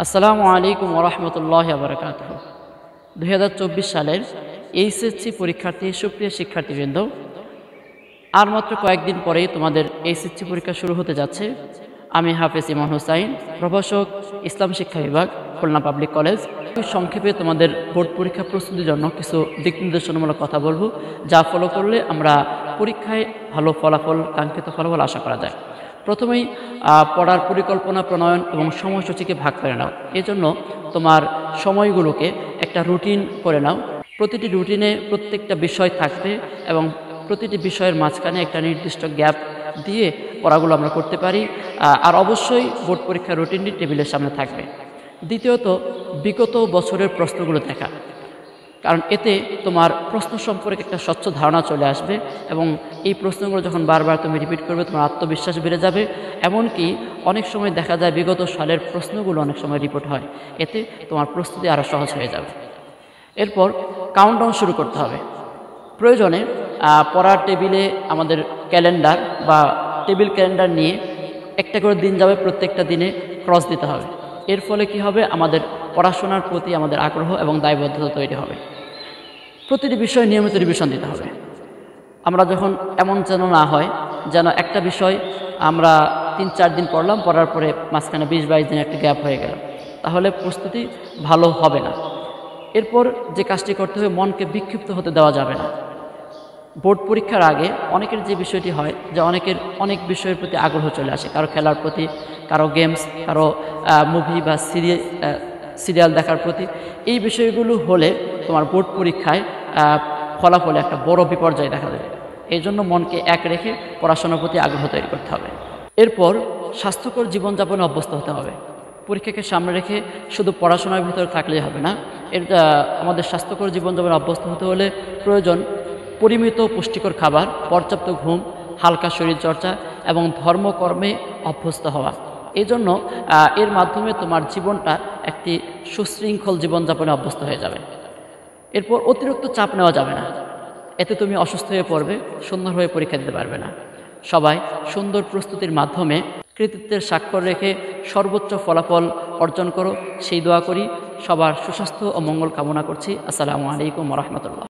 আসসালামু আলাইকুম ওরহমতুল্লাহি ওয়া বারাকাতুহু। 2024 সালের এইচএসসি পরীক্ষার্থী সুপ্রিয় শিক্ষার্থীবৃন্দ, আর মাত্র কয়েকদিন পরেই তোমাদের এইচএসসি পরীক্ষা শুরু হতে যাচ্ছে। আমি হাফেজ ইমান হুসাইন, প্রভাষক, ইসলাম শিক্ষা বিভাগ, খুলনা পাবলিক কলেজ। সংক্ষেপে তোমাদের বোর্ড পরীক্ষা প্রস্তুতির জন্য কিছু দিক নির্দেশনামূলক কথা বলবো, যা ফলো করলে আমরা পরীক্ষায় ভালো ফলাফল, কাঙ্ক্ষিত ফলাফল আশা করা যায়। প্রথমেই পড়ার পরিকল্পনা প্রণয়ন এবং সময়সূচিকে ভাগ করে নাও। এজন্য তোমার সময়গুলোকে একটা রুটিন করে নাও। প্রতিটি রুটিনে প্রত্যেকটা বিষয় থাকবে এবং প্রতিটি বিষয়ের মাঝখানে একটা নির্দিষ্ট গ্যাপ দিয়ে পড়াগুলো আমরা করতে পারি। আর অবশ্যই বোর্ড পরীক্ষার রুটিনটি টেবিলের সামনে থাকবে। দ্বিতীয়ত, বিগত বছরের প্রশ্নগুলো দেখা, কারণ এতে তোমার প্রশ্ন সম্পর্কে একটা স্বচ্ছ ধারণা চলে আসবে এবং এই প্রশ্নগুলো যখন বারবার তুমি রিপিট করবে, তোমার আত্মবিশ্বাস বেড়ে যাবে। এমনকি অনেক সময় দেখা যায় বিগত সালের প্রশ্নগুলো অনেক সময় রিপিট হয়, এতে তোমার প্রস্তুতি আরও সহজ হয়ে যাবে। এরপর কাউন্টডাউন শুরু করতে হবে। প্রয়োজনে পড়ার টেবিলে আমাদের ক্যালেন্ডার বা টেবিল ক্যালেন্ডার নিয়ে একটা করে দিন যাবে, প্রত্যেকটা দিনে ক্রস দিতে হবে। এর ফলে কি হবে, আমাদের পড়াশোনার প্রতি আমাদের আগ্রহ এবং দায়বদ্ধতা তৈরি হবে। প্রতিটি বিষয়ে নিয়মিত রিভিশন দিতে হবে। আমরা যখন এমন যেন না হয় যেন একটা বিষয় আমরা 3-4 দিন পড়লাম, পড়ার পরে মাঝখানে 20-22 দিন একটা গ্যাপ হয়ে গেল, তাহলে প্রস্তুতি ভালো হবে না। এরপর যে কাজটি করতে হবে, মনকে বিক্ষিপ্ত হতে দেওয়া যাবে না। বোর্ড পরীক্ষার আগে অনেকের যে বিষয়টি হয় যে অনেকের অনেক বিষয়ের প্রতি আগ্রহ চলে আসে, কারো খেলার প্রতি, কারো গেমস, কারো মুভি বা সিরিয়াল দেখার প্রতি। এই বিষয়গুলো হলে তোমার বোর্ড পরীক্ষায় ফলাফলে একটা বড় বিপর্যয় দেখা দেবে। এই জন্য মনকে এক রেখে পড়াশোনার প্রতি আগ্রহ তৈরি করতে হবে। এরপর স্বাস্থ্যকর জীবনযাপনে অভ্যস্ত হতে হবে। পরীক্ষাকে সামনে রেখে শুধু পড়াশোনার ভিতরে থাকলেই হবে না। আমাদের স্বাস্থ্যকর জীবনযাপনে অভ্যস্ত হতে হলে প্রয়োজন পরিমিত পুষ্টিকর খাবার, পর্যাপ্ত ঘুম, হালকা শরীরচর্চা এবং ধর্মকর্মে অভ্যস্ত হওয়া। এই জন্য এর মাধ্যমে তোমার জীবনটা একটি সুশৃঙ্খল জীবনযাপনে অভ্যস্ত হয়ে যাবে। এরপর অতিরিক্ত চাপ নেওয়া যাবে না, এতে তুমি অসুস্থ হয়ে পড়বে, সুন্দরভাবে পরীক্ষা দিতে পারবে না। সবাই সুন্দর প্রস্তুতির মাধ্যমে কৃতিত্বের স্বাক্ষর রেখে সর্বোচ্চ ফলাফল অর্জন করো, সেই দোয়া করি। সবার সুস্বাস্থ্য ও মঙ্গল কামনা করছি। আসসালামু আলাইকুম ওয়া রাহমাতুল্লাহ।